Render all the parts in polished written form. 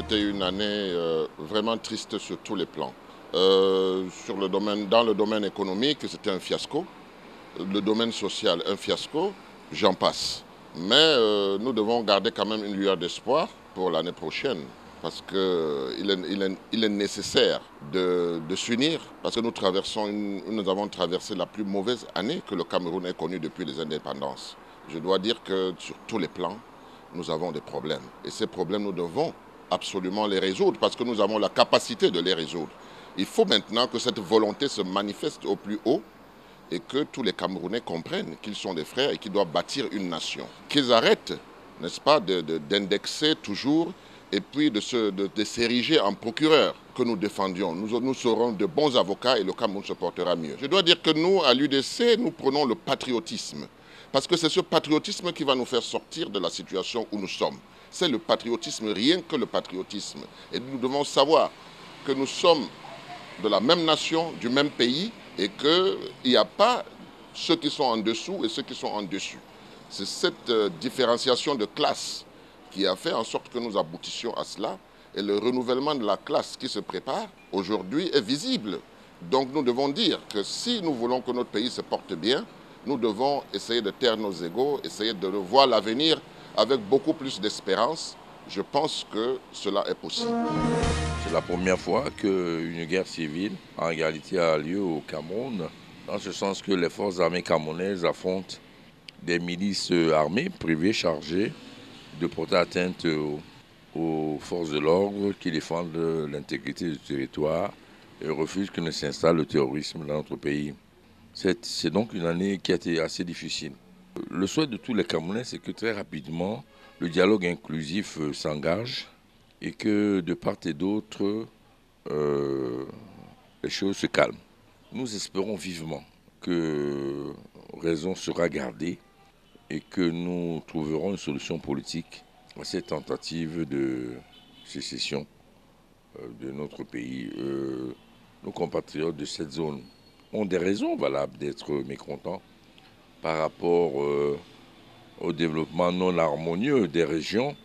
c'était une année vraiment triste sur tous les plans. Dans le domaine économique, c'était un fiasco. Le domaine social, un fiasco. J'en passe. Mais nous devons garder quand même une lueur d'espoir pour l'année prochaine. Parce qu'il est nécessaire de s'unir. Parce que nous avons traversé la plus mauvaise année que le Cameroun ait connue depuis les indépendances. Je dois dire que sur tous les plans, nous avons des problèmes. Et ces problèmes, nous devons absolument les résoudre parce que nous avons la capacité de les résoudre. Il faut maintenant que cette volonté se manifeste au plus haut et que tous les Camerounais comprennent qu'ils sont des frères et qu'ils doivent bâtir une nation. Qu'ils arrêtent, n'est-ce pas, d'indexer toujours et puis de s'ériger en procureur que nous défendions. Nous serons de bons avocats et le Cameroun se portera mieux. Je dois dire que nous, à l'UDC, nous prenons le patriotisme. Parce que c'est ce patriotisme qui va nous faire sortir de la situation où nous sommes. C'est le patriotisme, rien que le patriotisme. Et nous devons savoir que nous sommes de la même nation, du même pays, et qu'il n'y a pas ceux qui sont en dessous et ceux qui sont en dessus. C'est cette différenciation de classe qui a fait en sorte que nous aboutissions à cela. Et le renouvellement de la classe qui se prépare aujourd'hui est visible. Donc nous devons dire que si nous voulons que notre pays se porte bien, nous devons essayer de taire nos égos, essayer de voir l'avenir avec beaucoup plus d'espérance. Je pense que cela est possible. C'est la première fois qu'une guerre civile en réalité a lieu au Cameroun, dans ce sens que les forces armées camerounaises affrontent des milices armées privées chargées de porter atteinte aux forces de l'ordre qui défendent l'intégrité du territoire et refusent que ne s'installe le terrorisme dans notre pays. C'est donc une année qui a été assez difficile. Le souhait de tous les Camerounais, c'est que très rapidement, le dialogue inclusif s'engage et que de part et d'autre, les choses se calment. Nous espérons vivement que raison sera gardée et que nous trouverons une solution politique à cette tentative de sécession de notre pays. Nos compatriotes de cette zone ont des raisons valables d'être mécontents par rapport au développement non harmonieux des régions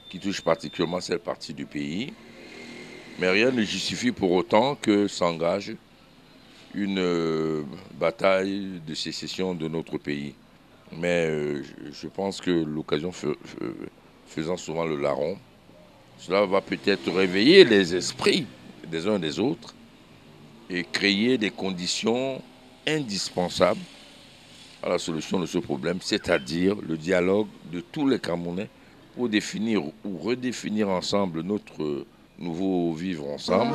qui touchent particulièrement cette partie du pays. Mais rien ne justifie pour autant que s'engage une bataille de sécession de notre pays. Mais je pense que l'occasion faisant souvent le larron, cela va peut-être réveiller les esprits des uns des autres et créer des conditions indispensables à la solution de ce problème, c'est-à-dire le dialogue de tous les Camerounais pour définir ou redéfinir ensemble notre nouveau vivre ensemble.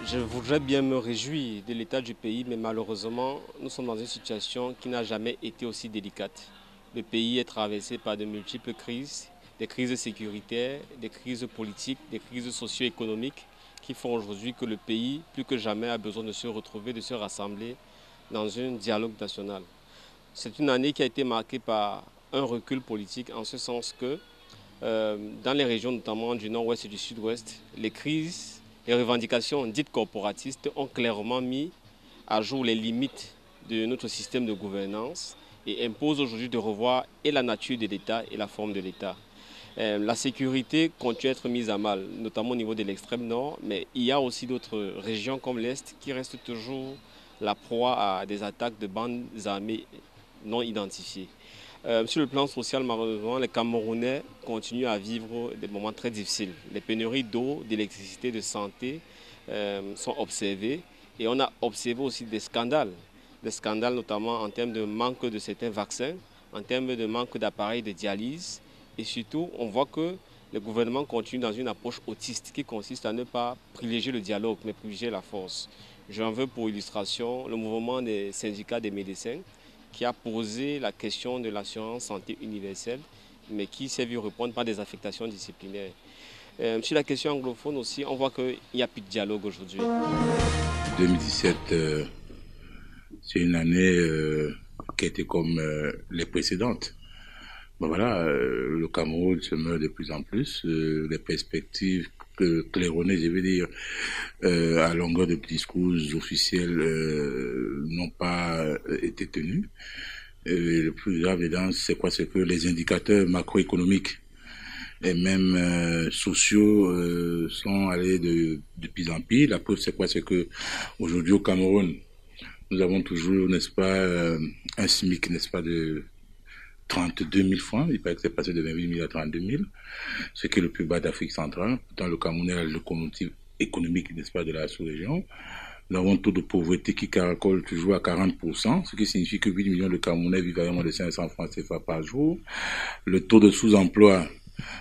Je voudrais bien me réjouir de l'état du pays, mais malheureusement, nous sommes dans une situation qui n'a jamais été aussi délicate. Le pays est traversé par de multiples crises, des crises sécuritaires, des crises politiques, des crises socio-économiques qui font aujourd'hui que le pays, plus que jamais, a besoin de se retrouver, de se rassembler dans un dialogue national. C'est une année qui a été marquée par un recul politique en ce sens que dans les régions notamment du nord-ouest et du sud-ouest, les crises, les revendications dites corporatistes ont clairement mis à jour les limites de notre système de gouvernance et imposent aujourd'hui de revoir et la nature de l'État et la forme de l'État. La sécurité continue à être mise à mal, notamment au niveau de l'extrême nord, mais il y a aussi d'autres régions comme l'Est qui restent toujours la proie à des attaques de bandes armées non identifiées. Sur le plan social, malheureusement, les Camerounais continuent à vivre des moments très difficiles. Les pénuries d'eau, d'électricité, de santé sont observées. Et on a observé aussi des scandales notamment en termes de manque de certains vaccins, en termes de manque d'appareils de dialyse. Et surtout, on voit que le gouvernement continue dans une approche autiste qui consiste à ne pas privilégier le dialogue, mais privilégier la force. J'en veux pour illustration le mouvement des syndicats des médecins qui a posé la question de l'assurance santé universelle, mais qui s'est vu répondre par des affectations disciplinaires. Sur la question anglophone aussi, on voit qu'il n'y a plus de dialogue aujourd'hui. 2017, c'est une année qui a été comme les précédentes. Bon, voilà, le Cameroun se meurt de plus en plus, les perspectives claironnées, je veux dire, à longueur de discours officiels n'ont pas été tenues. Le plus grave, c'est quoi? C'est que les indicateurs macroéconomiques et même sociaux sont allés de pire en pire. La preuve, c'est quoi? C'est que aujourd'hui au Cameroun, nous avons toujours, n'est-ce pas, un SMIC, n'est-ce pas, de 32 000 francs. Il paraît que c'est passé de 28 000 à 32 000, ce qui est le plus bas d'Afrique centrale. Dans le Cameroun est la locomotive économique, n'est-ce pas, de la sous-région. Nous avons un taux de pauvreté qui caracole toujours à 40%, ce qui signifie que 8 millions de Camerounais vivent à moins de 500 francs CFA par jour. Le taux de sous-emploi,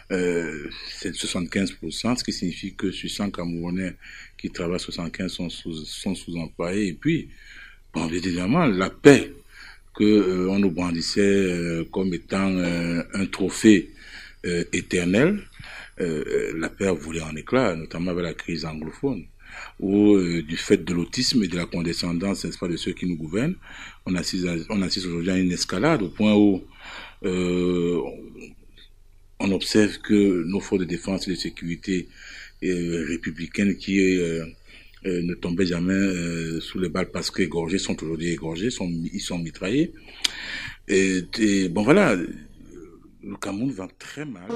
c'est de 75%, ce qui signifie que sur 100 Camerounais qui travaillent, 75 sont sous-employés. Et puis, bon, évidemment, la paix que on nous brandissait comme étant un trophée éternel, la paix a volé en éclats, notamment avec la crise anglophone, où du fait de l'autisme et de la condescendance, n'est-ce pas, de ceux qui nous gouvernent, on assiste aujourd'hui à une escalade au point où on observe que nos forces de défense et de sécurité républicaines qui ne tombaient jamais sous les balles parce qu'égorgés sont aujourd'hui égorgés, ils sont mitraillés. Et bon voilà, le Cameroun va très mal.